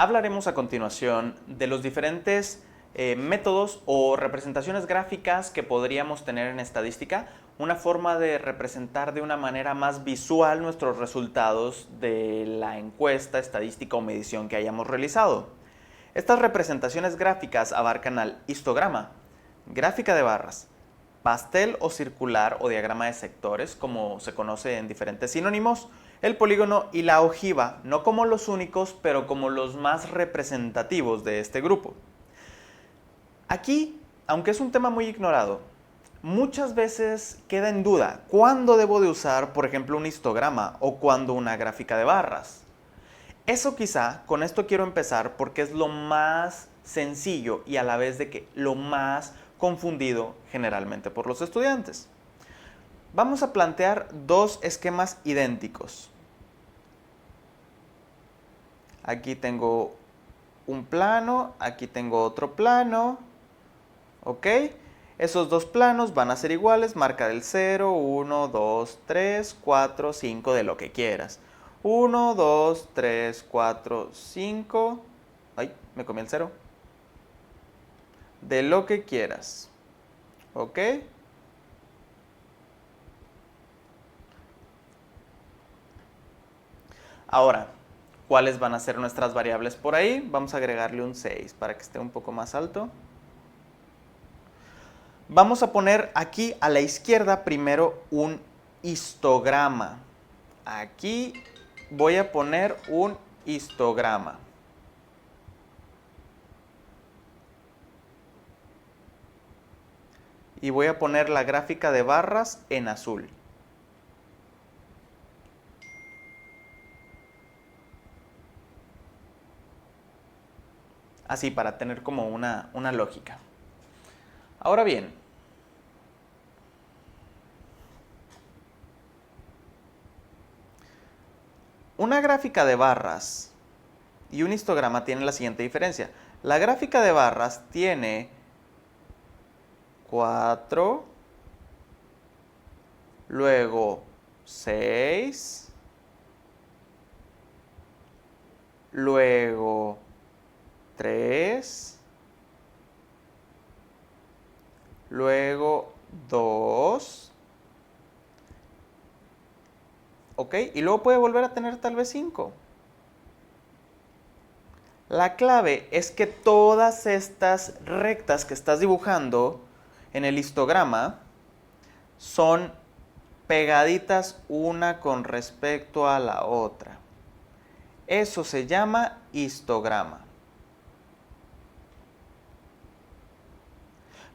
Hablaremos a continuación de los diferentes métodos o representaciones gráficas que podríamos tener en estadística, una forma de representar de una manera más visual nuestros resultados de la encuesta, estadística o medición que hayamos realizado. Estas representaciones gráficas abarcan al histograma, gráfica de barras, pastel o circular o diagrama de sectores, como se conoce en diferentes sinónimos, el polígono y la ojiva, no como los únicos, pero como los más representativos de este grupo. Aquí, aunque es un tema muy ignorado, muchas veces queda en duda cuándo debo de usar, por ejemplo, un histograma o cuándo una gráfica de barras. Eso quizá, con esto quiero empezar porque es lo más sencillo y a la vez de que lo más confundido generalmente por los estudiantes. Vamos a plantear dos esquemas idénticos. Aquí tengo un plano, aquí tengo otro plano, ¿ok? Esos dos planos van a ser iguales, marca del 0, 1, 2, 3, 4, 5, de lo que quieras. 1, 2, 3, 4, 5, ay, me comí el 0. De lo que quieras, ¿ok? Ahora, ¿cuáles van a ser nuestras variables por ahí? Vamos a agregarle un 6 para que esté un poco más alto. Vamos a poner aquí a la izquierda primero un histograma. Aquí voy a poner un histograma. Y voy a poner la gráfica de barras en azul. Así, para tener como una lógica. Ahora bien, una gráfica de barras y un histograma tienen la siguiente diferencia. La gráfica de barras tiene 4, luego 6, luego 3, luego 2, ¿ok? Y luego puede volver a tener tal vez 5. La clave es que todas estas rectas que estás dibujando en el histograma son pegaditas una con respecto a la otra. Eso se llama histograma.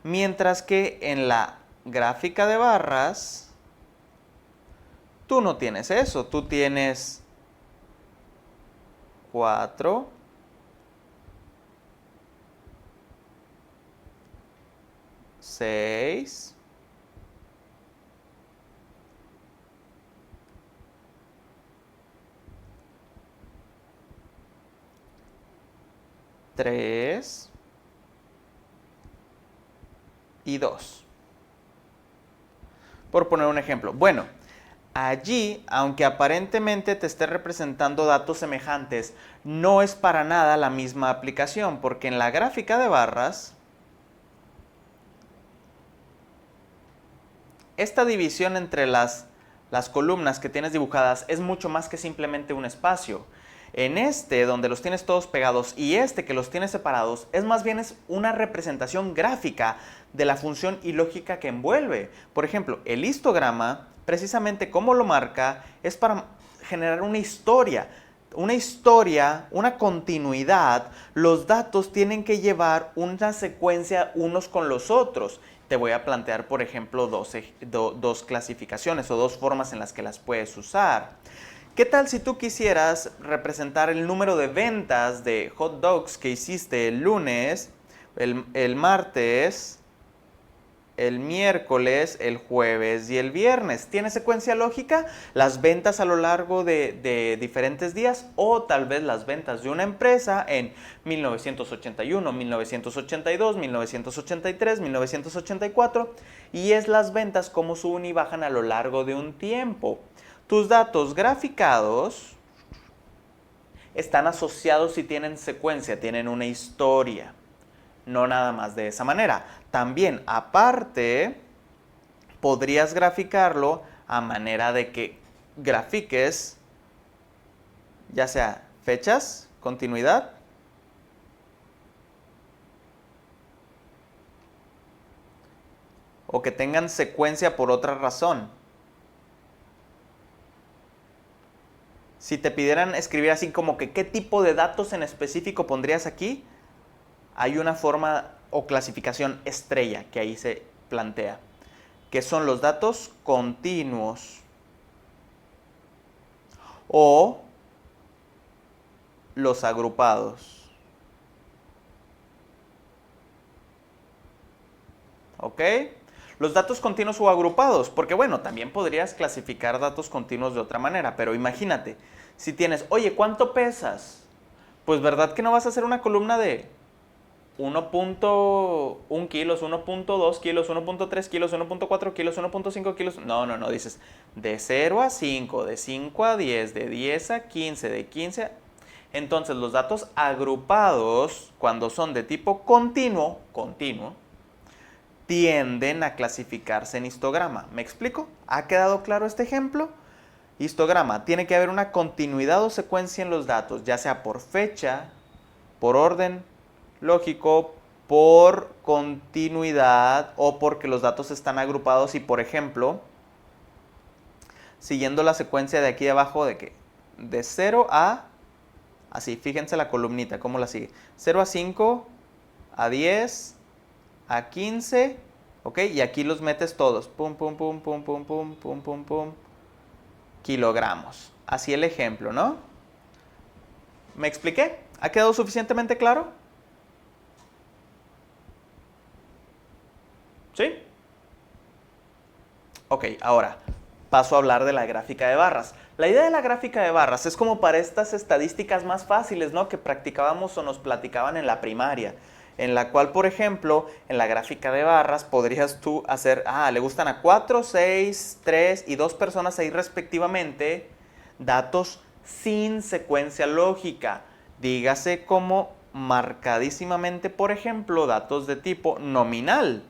Mientras que en la gráfica de barras, tú no tienes eso. Tú tienes 4, 6, 3 y 2. Por poner un ejemplo. Bueno, allí, aunque aparentemente te esté representando datos semejantes, no es para nada la misma aplicación, porque en la gráfica de barras, esta división entre las columnas que tienes dibujadas es mucho más que simplemente un espacio. En este, donde los tienes todos pegados, y este que los tienes separados, es más bien una representación gráfica de la función y lógica que envuelve. Por ejemplo, el histograma, precisamente como lo marca, es para generar una historia, una continuidad. Los datos tienen que llevar una secuencia unos con los otros. Te voy a plantear, por ejemplo, dos clasificaciones o dos formas en las que las puedes usar. ¿Qué tal si tú quisieras representar el número de ventas de hot dogs que hiciste el lunes, el martes, el miércoles, el jueves y el viernes? ¿Tiene secuencia lógica? Las ventas a lo largo de diferentes días, o tal vez las ventas de una empresa en 1981, 1982, 1983, 1984, y es las ventas como suben y bajan a lo largo de un tiempo. Tus datos graficados están asociados y tienen secuencia, tienen una historia. No nada más de esa manera. También, aparte, podrías graficarlo a manera de que grafiques ya sea fechas, continuidad, o que tengan secuencia por otra razón. Si te pidieran escribir así como que qué tipo de datos en específico pondrías aquí, hay una forma o clasificación estrella que ahí se plantea, que son los datos continuos o los agrupados. ¿Ok? Los datos continuos o agrupados, porque bueno, también podrías clasificar datos continuos de otra manera, pero imagínate, si tienes, oye, ¿cuánto pesas? Pues verdad que no vas a hacer una columna de 1.1 kilos, 1.2 kilos, 1.3 kilos, 1.4 kilos, 1.5 kilos. No, no, no, dices de 0 a 5, de 5 a 10, de 10 a 15, de 15 a... Entonces los datos agrupados, cuando son de tipo continuo, tienden a clasificarse en histograma. ¿Me explico? ¿Ha quedado claro este ejemplo? Histograma, tiene que haber una continuidad o secuencia en los datos, ya sea por fecha, por orden lógico, por continuidad o porque los datos están agrupados y, por ejemplo, siguiendo la secuencia de aquí abajo de que de 0 a, así, fíjense la columnita, cómo la sigue, 0 a 5, a 10, a 15, ¿ok? Y aquí los metes todos, pum, pum, pum, pum, pum, pum, pum, pum, pum, kilogramos. Así el ejemplo, ¿no? ¿Me expliqué? ¿Ha quedado suficientemente claro? ¿Sí? Ok, ahora paso a hablar de la gráfica de barras. La idea de la gráfica de barras es como para estas estadísticas más fáciles, ¿no? Que practicábamos o nos platicaban en la primaria, en la cual, por ejemplo, en la gráfica de barras podrías tú hacer, le gustan a 4, 6, 3 y 2 personas ahí respectivamente, datos sin secuencia lógica. Dígase como marcadísimamente, por ejemplo, datos de tipo nominal.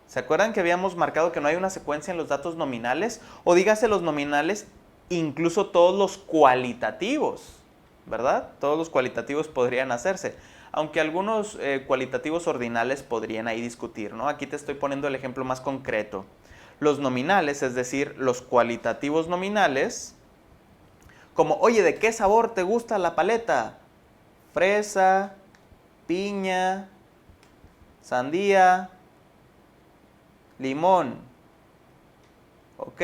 ¿Se acuerdan que habíamos marcado que no hay una secuencia en los datos nominales? O dígase los nominales, incluso todos los cualitativos, ¿verdad? Todos los cualitativos podrían hacerse. Aunque algunos cualitativos ordinales podrían ahí discutir, ¿no? Aquí te estoy poniendo el ejemplo más concreto. Los nominales, es decir, los cualitativos nominales, como, oye, ¿de qué sabor te gusta la paleta? Fresa, piña, sandía, limón, ¿ok?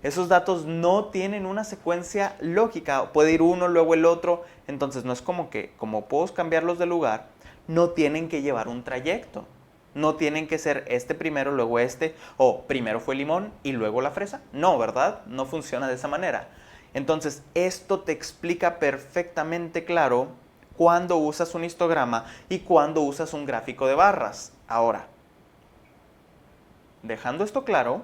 Esos datos no tienen una secuencia lógica, puede ir uno, luego el otro, entonces no es como que, como puedo cambiarlos de lugar, no tienen que llevar un trayecto, no tienen que ser este primero, luego este, o primero fue el limón y luego la fresa, no, ¿verdad? No funciona de esa manera. Entonces, esto te explica perfectamente claro cuando usas un histograma y cuando usas un gráfico de barras. Ahora, dejando esto claro,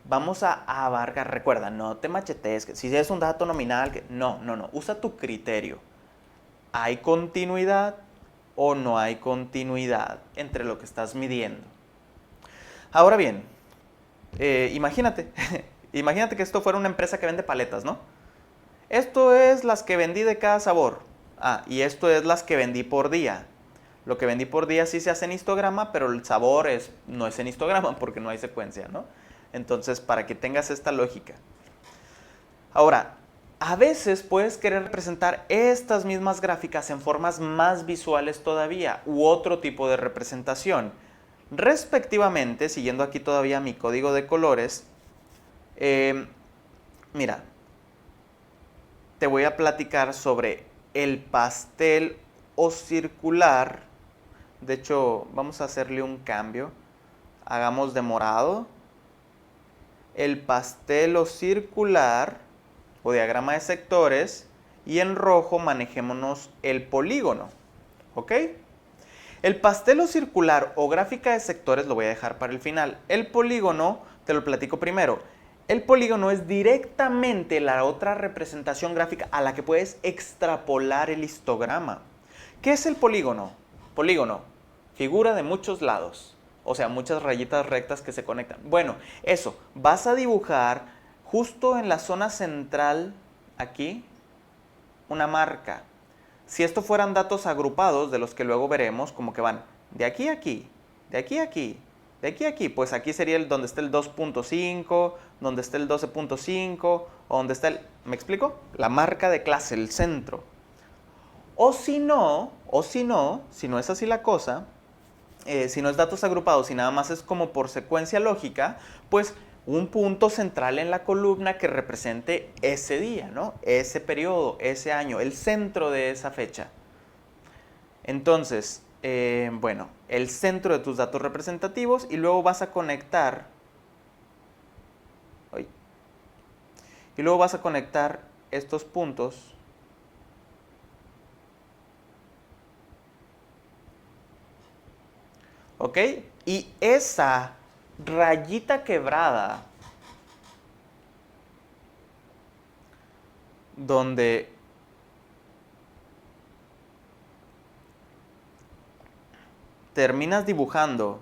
vamos a abarcar, recuerda, no te machetees, que si es un dato nominal, no, usa tu criterio. ¿Hay continuidad o no hay continuidad entre lo que estás midiendo? Ahora bien, imagínate, imagínate que esto fuera una empresa que vende paletas, ¿no? Esto es las que vendí de cada sabor. Y esto es las que vendí por día. Lo que vendí por día sí se hace en histograma, pero el sabor no es en histograma porque no hay secuencia, ¿no? Entonces, para que tengas esta lógica. Ahora, a veces puedes querer representar estas mismas gráficas en formas más visuales todavía, u otro tipo de representación. Respectivamente, siguiendo aquí todavía mi código de colores, mira, te voy a platicar sobre el pastel o circular. De hecho, vamos a hacerle un cambio. Hagamos de morado. El pastel o circular o diagrama de sectores. Y en rojo manejémonos el polígono. ¿Ok? El pastel o circular o gráfica de sectores lo voy a dejar para el final. El polígono te lo platico primero. El polígono es directamente la otra representación gráfica a la que puedes extrapolar el histograma. ¿Qué es el polígono? Polígono, figura de muchos lados, o sea, muchas rayitas rectas que se conectan. Bueno, eso, vas a dibujar justo en la zona central, aquí, una marca. Si esto fueran datos agrupados, de los que luego veremos, como que van de aquí a aquí, de aquí a aquí, de aquí a aquí, pues aquí sería donde está el 2.5, donde está el 12.5, o donde está el... ¿Me explico? La marca de clase, el centro. O si no, si no es así la cosa, si no es datos agrupados y nada más es como por secuencia lógica, pues un punto central en la columna que represente ese día, ¿no? Ese periodo, ese año, el centro de esa fecha. Entonces, bueno, el centro de tus datos representativos y luego vas a conectar, estos puntos ¿ok? Y esa rayita quebrada donde terminas dibujando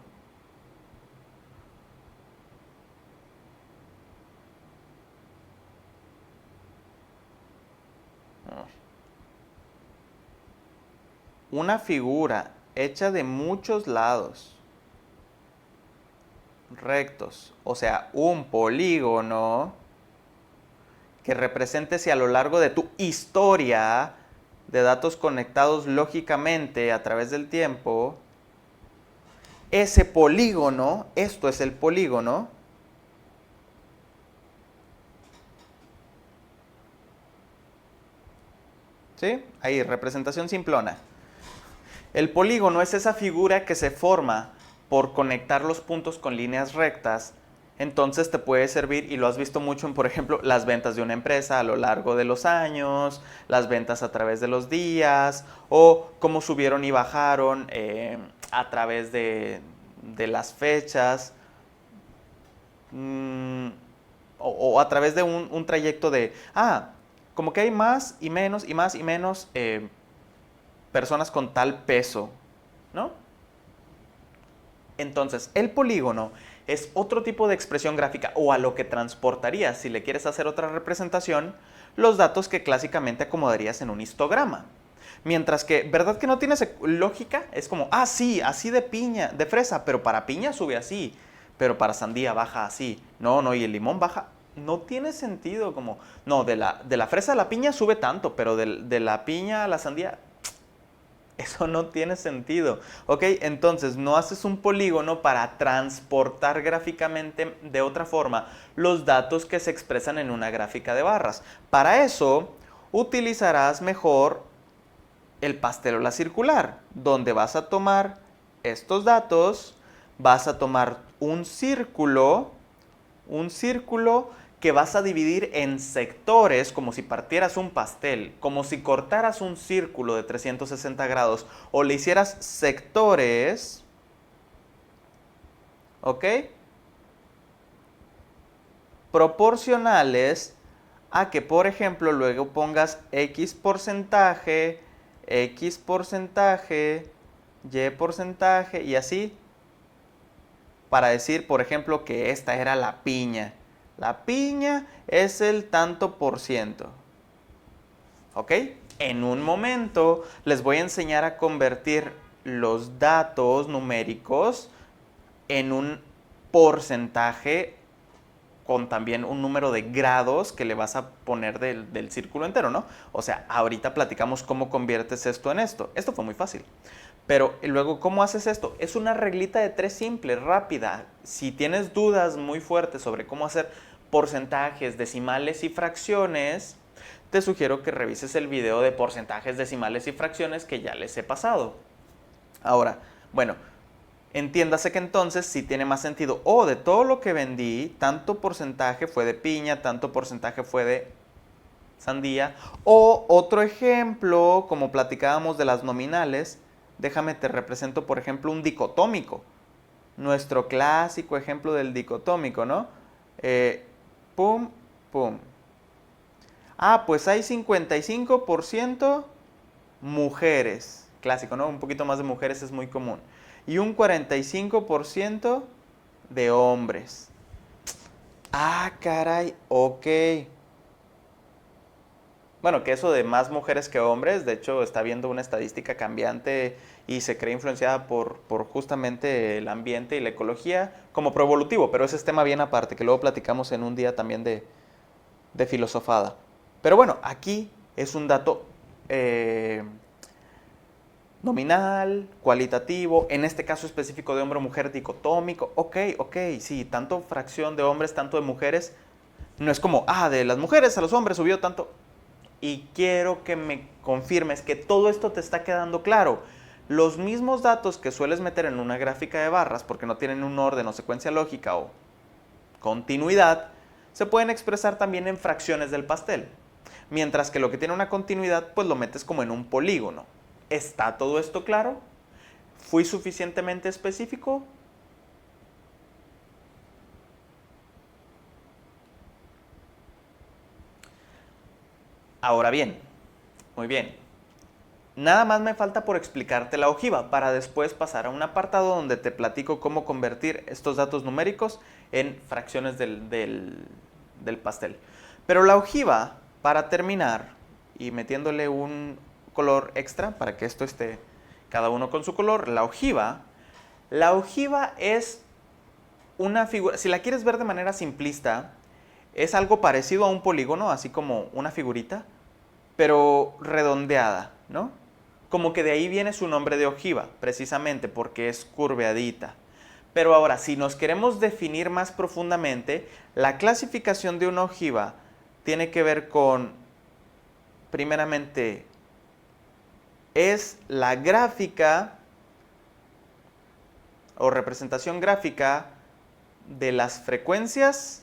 una figura hecha de muchos lados rectos, o sea, un polígono que represente si a lo largo de tu historia de datos conectados lógicamente a través del tiempo, ese polígono, esto es el polígono, ¿sí? Ahí, representación simplona. El polígono es esa figura que se forma por conectar los puntos con líneas rectas. Entonces te puede servir, y lo has visto mucho en, por ejemplo, las ventas de una empresa a lo largo de los años, las ventas a través de los días, o cómo subieron y bajaron a través de las fechas, o a través de un trayecto de, como que hay más y menos y más y menos personas con tal peso, ¿no? Entonces, el polígono es otro tipo de expresión gráfica o a lo que transportarías, si le quieres hacer otra representación, los datos que clásicamente acomodarías en un histograma. Mientras que, ¿verdad que no tiene lógica? Es como, sí, así de piña, de fresa, pero para piña sube así, pero para sandía baja así. No, y el limón baja. No tiene sentido, como, no, de la fresa a la piña sube tanto, pero de la piña a la sandía... Eso no tiene sentido, ¿ok? Entonces no haces un polígono para transportar gráficamente de otra forma los datos que se expresan en una gráfica de barras. Para eso utilizarás mejor el pastel o la circular, donde vas a tomar estos datos, vas a tomar un círculo que vas a dividir en sectores, como si partieras un pastel, como si cortaras un círculo de 360 grados o le hicieras sectores, ¿ok? Proporcionales a que, por ejemplo, luego pongas X porcentaje, Y porcentaje y así, para decir, por ejemplo, que esta era la piña. La piña es el tanto por ciento. ¿Ok? En un momento les voy a enseñar a convertir los datos numéricos en un porcentaje con también un número de grados que le vas a poner del círculo entero, ¿no? O sea, ahorita platicamos cómo conviertes esto en esto. Esto fue muy fácil. Pero luego, ¿cómo haces esto? Es una reglita de 3 simple, rápida. Si tienes dudas muy fuertes sobre cómo hacer porcentajes, decimales y fracciones, te sugiero que revises el video de porcentajes, decimales y fracciones que ya les he pasado. Ahora, bueno, entiéndase que entonces sí tiene más sentido. De todo lo que vendí, tanto porcentaje fue de piña, tanto porcentaje fue de sandía. O otro ejemplo, como platicábamos de las nominales, déjame te represento, por ejemplo, un dicotómico. Nuestro clásico ejemplo del dicotómico, ¿no? pum, pum. Ah, pues hay 55% mujeres. Clásico, ¿no? Un poquito más de mujeres es muy común. Y un 45% de hombres. Ah, caray, ok. Bueno, que eso de más mujeres que hombres, de hecho está viendo una estadística cambiante y se cree influenciada por justamente el ambiente y la ecología como proevolutivo, pero ese es tema bien aparte, que luego platicamos en un día también de filosofada. Pero bueno, aquí es un dato nominal, cualitativo, en este caso específico de hombre o mujer dicotómico. Ok, sí, tanto fracción de hombres, tanto de mujeres. No es como, de las mujeres a los hombres subió tanto. Y quiero que me confirmes que todo esto te está quedando claro. Los mismos datos que sueles meter en una gráfica de barras, porque no tienen un orden o secuencia lógica o continuidad, se pueden expresar también en fracciones del pastel. Mientras que lo que tiene una continuidad, pues lo metes como en un polígono. ¿Está todo esto claro? ¿Fui suficientemente específico? Ahora bien, muy bien. Nada más me falta por explicarte la ojiva para después pasar a un apartado donde te platico cómo convertir estos datos numéricos en fracciones del pastel. Pero la ojiva, para terminar, y metiéndole un color extra para que esto esté cada uno con su color, la ojiva es una figura, si la quieres ver de manera simplista, es algo parecido a un polígono, así como una figurita, pero redondeada, ¿no? Como que de ahí viene su nombre de ojiva, precisamente porque es curveadita. Pero ahora, si nos queremos definir más profundamente, la clasificación de una ojiva tiene que ver con, primeramente, es la gráfica o representación gráfica de las frecuencias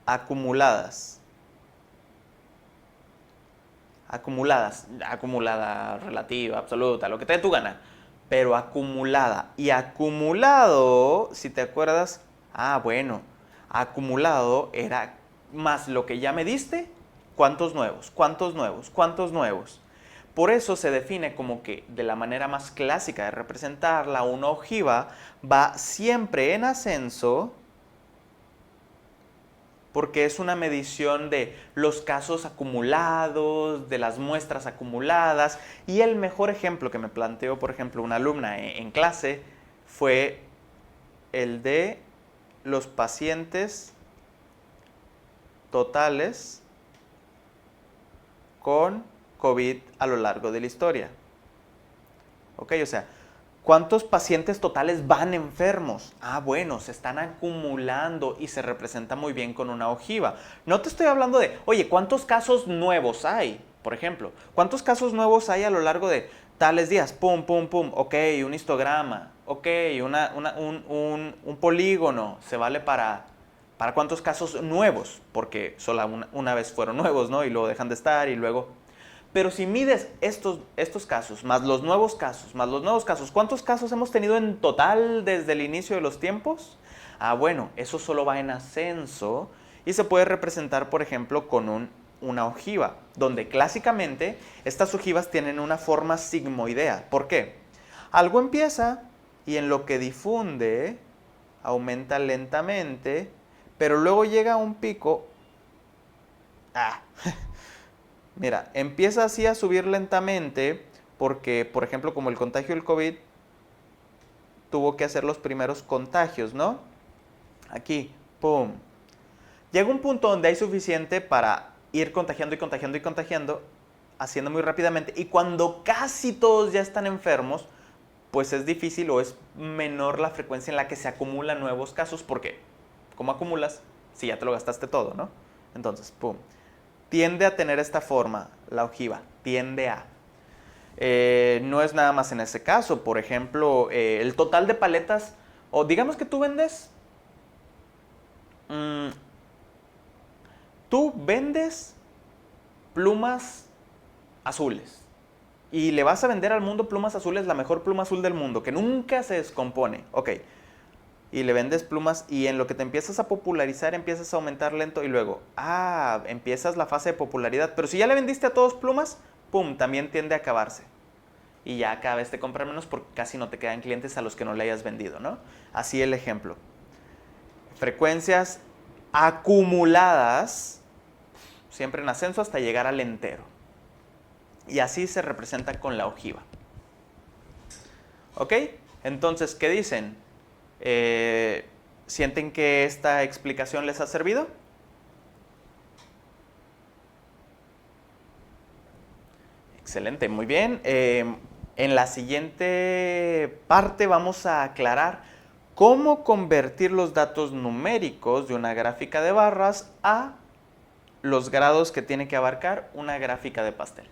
acumuladas. Acumulada, relativa, absoluta, lo que te dé tu gana, pero acumulada. Y acumulado, si te acuerdas, bueno, acumulado era más lo que ya me diste, ¿cuántos nuevos? ¿Cuántos nuevos? ¿Cuántos nuevos? Por eso se define como que de la manera más clásica de representarla, una ojiva va siempre en ascenso porque es una medición de los casos acumulados, de las muestras acumuladas, y el mejor ejemplo que me planteó, por ejemplo, una alumna en clase fue el de los pacientes totales con COVID a lo largo de la historia. Ok, o sea, ¿cuántos pacientes totales van enfermos? Bueno, se están acumulando y se representa muy bien con una ojiva. No te estoy hablando de, oye, ¿cuántos casos nuevos hay? Por ejemplo, ¿cuántos casos nuevos hay a lo largo de tales días? Pum, pum, pum. Ok, un histograma. Ok, un polígono. Se vale para cuántos casos nuevos, porque solo una vez fueron nuevos, ¿no? Y luego dejan de estar y luego... Pero si mides estos casos, más los nuevos casos, más los nuevos casos, ¿cuántos casos hemos tenido en total desde el inicio de los tiempos? Bueno, eso solo va en ascenso y se puede representar, por ejemplo, con una ojiva, donde clásicamente estas ojivas tienen una forma sigmoidea. ¿Por qué? Algo empieza y en lo que difunde aumenta lentamente, pero luego llega a un pico. Mira, empieza así a subir lentamente porque, por ejemplo, como el contagio del COVID tuvo que hacer los primeros contagios, ¿no? Aquí, pum. Llega un punto donde hay suficiente para ir contagiando y contagiando y contagiando, haciendo muy rápidamente. Y cuando casi todos ya están enfermos, pues es difícil o es menor la frecuencia en la que se acumulan nuevos casos. ¿Por qué? ¿Cómo acumulas si ya te lo gastaste todo, no? Entonces, pum. Tiende a tener esta forma, la ojiva, tiende a. No es nada más en ese caso, por ejemplo, el total de paletas, o digamos que tú vendes plumas azules y le vas a vender al mundo plumas azules, la mejor pluma azul del mundo, que nunca se descompone. Ok, y le vendes plumas y en lo que te empiezas a popularizar empiezas a aumentar lento y luego, empiezas la fase de popularidad. Pero si ya le vendiste a todos plumas, ¡pum!, también tiende a acabarse. Y ya cada vez te compran menos porque casi no te quedan clientes a los que no le hayas vendido, ¿no? Así el ejemplo. Frecuencias acumuladas, siempre en ascenso hasta llegar al entero. Y así se representa con la ojiva. ¿Ok? Entonces, ¿qué dicen? ¿Sienten que esta explicación les ha servido? Excelente, muy bien. En la siguiente parte vamos a aclarar cómo convertir los datos numéricos de una gráfica de barras a los grados que tiene que abarcar una gráfica de pastel.